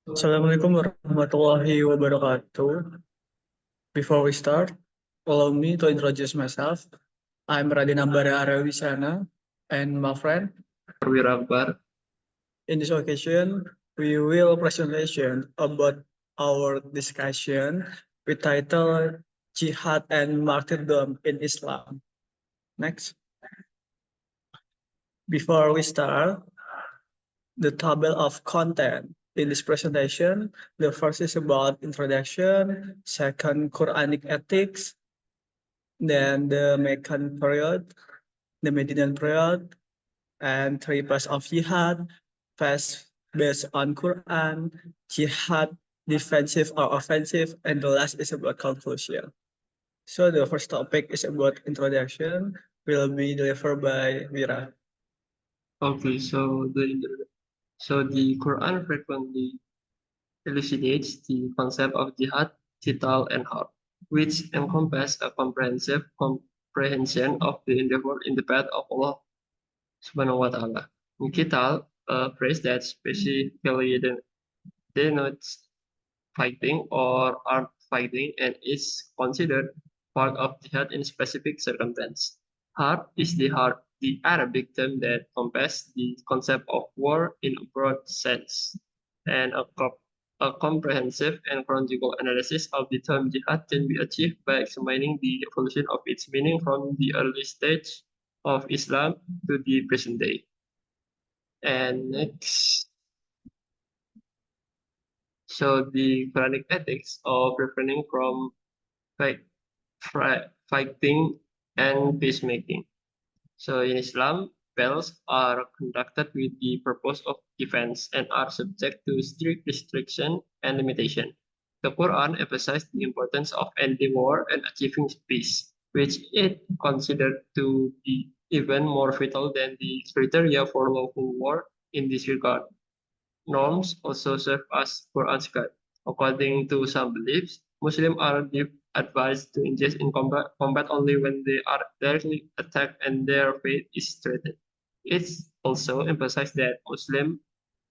Assalamualaikum warahmatullahi wabarakatuh. Before we start, allow me to introduce myself. I'm Radina Bara Arawisana and my friend. Perwira Akbar. In this occasion, we will presentation about our discussion with title Jihad and Martyrdom in Islam. Next. Before we start, the table of content in this presentation, the first is about introduction, second Quranic ethics, then the Meccan period, the Medinan period, and three parts of jihad, first based on Quran, jihad, defensive or offensive, and the last is about conclusion. So the first topic is about introduction, will be delivered by Vira. Okay, so the Quran frequently elucidates the concept of jihad, qital, and harb, which encompass a comprehensive comprehension of the endeavor in the path of Allah Subhanahu wa Taala. In qital, a phrase that specifically denotes fighting or armed fighting and is considered part of jihad in specific circumstance. Harb is the Arabic term that encompasses the concept of war in a broad sense, and a comprehensive and chronological analysis of the term jihad can be achieved by examining the evolution of its meaning from the early stage of Islam to the present day. And next, so the Quranic ethics of refraining from fight, fighting and peacemaking. So in Islam, battles are conducted with the purpose of defense and are subject to strict restriction and limitation. The Quran emphasized the importance of ending war and achieving peace, which it considered to be even more vital than the criteria for lawful war in this regard. Norms also serve as Quran's guide. According to some beliefs, Muslims are advised to engage in combat only when they are directly attacked and their faith is threatened. It's also emphasized that Muslims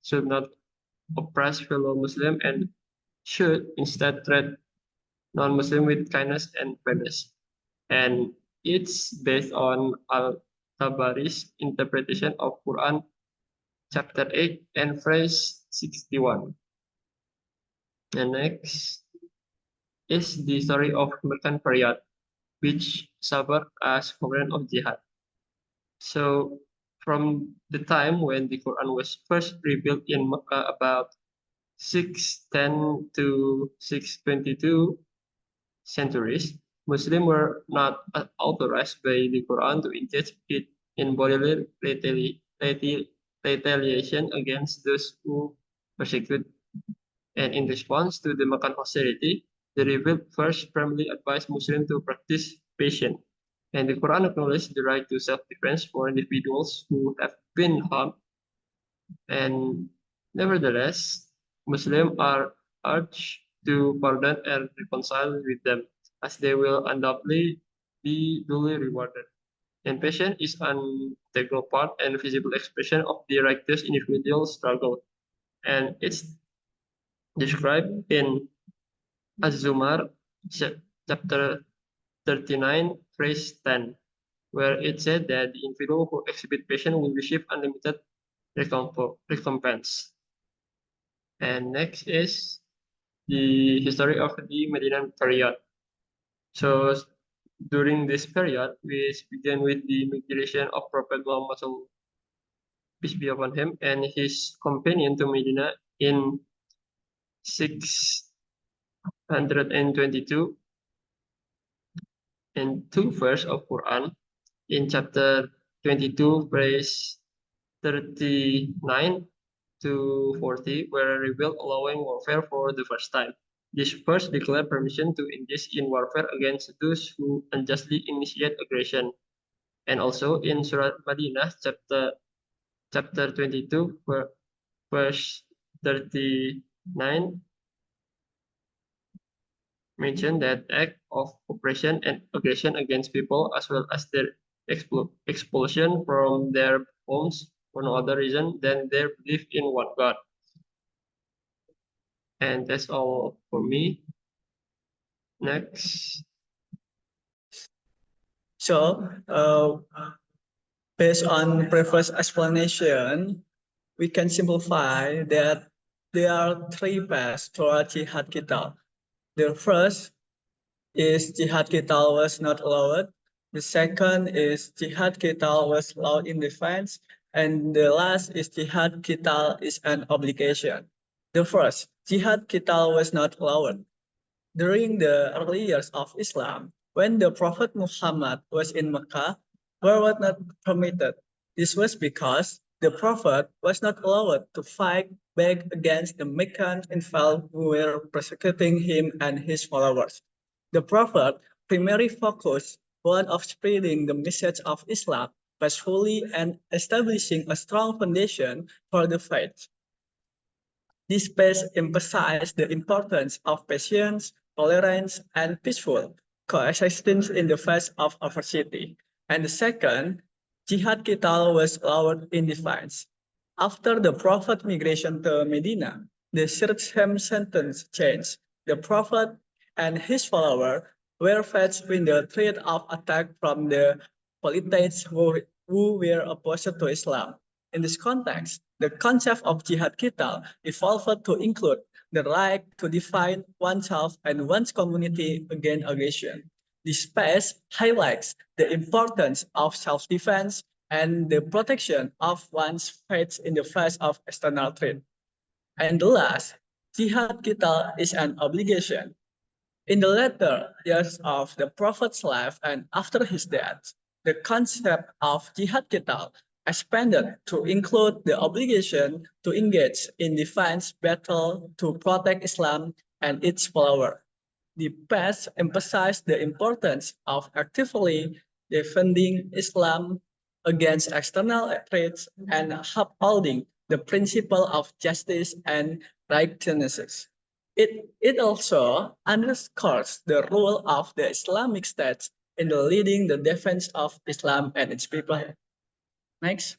should not oppress fellow Muslims and should instead treat non-Muslim with kindness and fairness. And it's based on Al-Tabari's interpretation of Quran chapter 8 and verse 61. And next is the story of Meccan period, which served as component of jihad. So from the time when the Quran was first revealed in Mecca about 610 to 622 centuries, Muslims were not authorized by the Quran to engage it in bodily retaliation against those who persecute. And in response to the Meccan hostility, the revealed verse primarily advised Muslims to practice patience. And the Quran acknowledged the right to self-defense for individuals who have been harmed. And nevertheless, Muslims are urged to pardon and reconcile with them, as they will undoubtedly be duly rewarded. And patience is an integral part and visible expression of the righteous individual struggle. And it's described in Az-Zumar chapter 39, verse 10, where it said that the individual who exhibit patience will receive unlimited recompense. And next is the history of the Medinan period. So during this period, we begin with the migration of Prophet Muhammad, peace be upon him, and his companion to Medina in 622 and two verse of Quran in chapter 22, verse 39 to 40, were revealed allowing warfare for the first time. This verse declared permission to engage in warfare against those who unjustly initiate aggression. And also in Surah Madinah, chapter 22, verse 39, mentioned that act of oppression and aggression against people, as well as their expulsion from their homes for no other reason than their belief in one God. And that's all for me. Next. So, based on previous explanation, we can simplify that there are three paths toward jihad qital. The first is jihad qital was not allowed. The second is jihad qital was allowed in defense. And the last is jihad qital is an obligation. The first, jihad qital was not allowed. During the early years of Islam, when the Prophet Muhammad was in Mecca, war was not permitted. This was because the Prophet was not allowed to fight back against the Meccan infidels who were persecuting him and his followers. The Prophet primarily focused on of spreading the message of Islam peacefully and establishing a strong foundation for the faith. This space emphasized the importance of patience, tolerance, and peaceful coexistence in the face of adversity. And the second, jihad qital was allowed in defense. After the Prophet migration to Medina, the circumstances changed. The Prophet and his followers were faced with the threat of attack from the polytheists who were opposed to Islam. In this context, the concept of jihad qital evolved to include the right to defend oneself and one's community against aggression. This space highlights the importance of self-defense and the protection of one's faith in the face of external threat. And the last, jihad qital is an obligation. In the later years of the Prophet's life and after his death, the concept of jihad qital expanded to include the obligation to engage in defense battle to protect Islam and its followers. The past emphasized the importance of actively defending Islam against external threats and upholding the principle of justice and righteousness. It also underscores the role of the Islamic State in the leading the defense of Islam and its people. Next,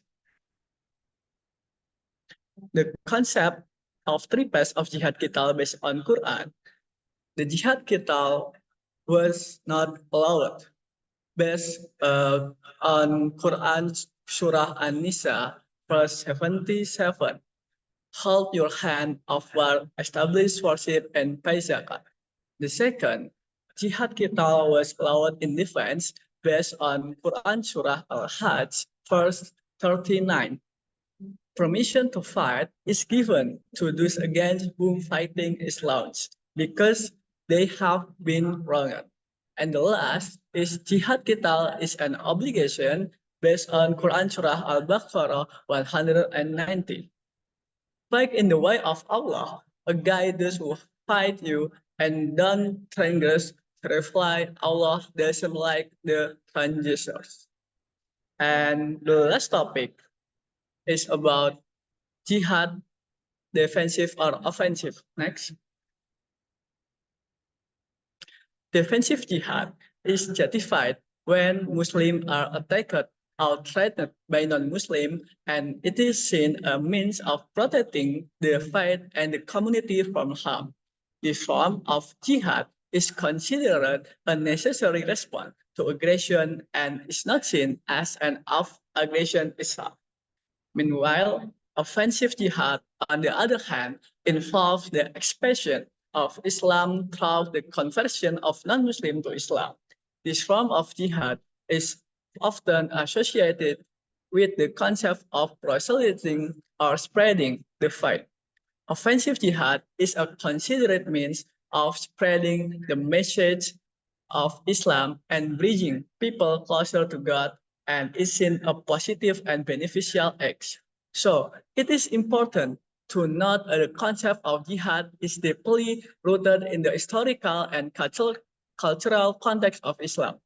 the concept of three paths of jihad qital based on Quran. The jihad qital was not allowed based on Quran Surah An-Nisa verse 77. Hold your hand of war, establish worship and pay zakat. The second, jihad qital was allowed in defense based on Quran Surah Al-Hajj verse 39. Permission to fight is given to those against whom fighting is launched because they have been wronged. And the last is jihad qital is an obligation based on Quran Surah Al-Baqarah 190. Fight in the way of Allah, a guide those who fight you and don't transgress. Reply, Allah doesn't like the transgressors. And the last topic is about jihad, defensive or offensive. Next. Defensive jihad is justified when Muslims are attacked or threatened by non-Muslims, and it is seen a means of protecting the faith and the community from harm. This form of jihad is considered a necessary response to aggression and is not seen as an of aggression itself. Meanwhile, offensive jihad, on the other hand, involves the expansion of Islam through the conversion of non-Muslims to Islam. This form of jihad is often associated with the concept of proselytizing or spreading the faith. Offensive jihad is a considered means of spreading the message of Islam and bringing people closer to God, and is seen a positive and beneficial act. So it is important to note the concept of jihad is deeply rooted in the historical and cultural context of Islam.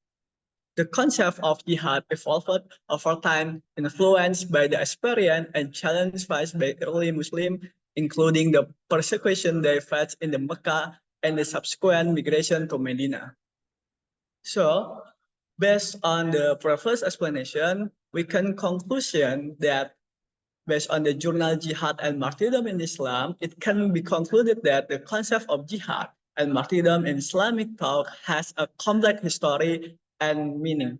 The concept of jihad evolved over time, influenced by the experience and challenge faced by early Muslims, including the persecution they faced in the Mecca and the subsequent migration to Medina. So, based on the previous explanation, we can conclusion that Based on the journal Jihad and Martyrdom in Islam, it can be concluded that the concept of jihad and martyrdom in Islamic thought has a complex history and meaning.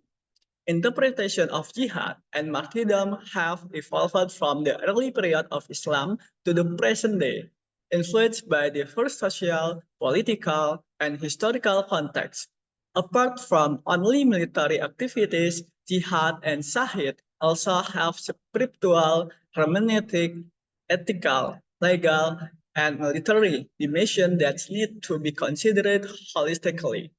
Interpretation of jihad and martyrdom have evolved from the early period of Islam to the present day, influenced by diverse social, political, and historical contexts. Apart from only military activities, jihad and shahid also have spiritual, hermeneutic, ethical, legal, and military dimensions that need to be considered holistically.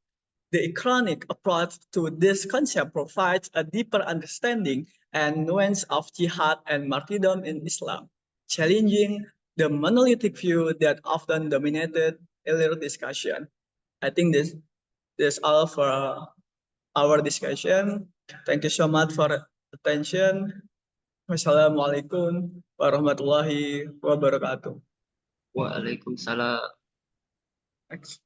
The Quranic approach to this concept provides a deeper understanding and nuance of jihad and martyrdom in Islam, challenging the monolithic view that often dominated earlier discussion. I think this all for our discussion. Thank you so much for attention. Wassalamualaikum warahmatullahi wabarakatuh. Waalaikumsalam. Thanks.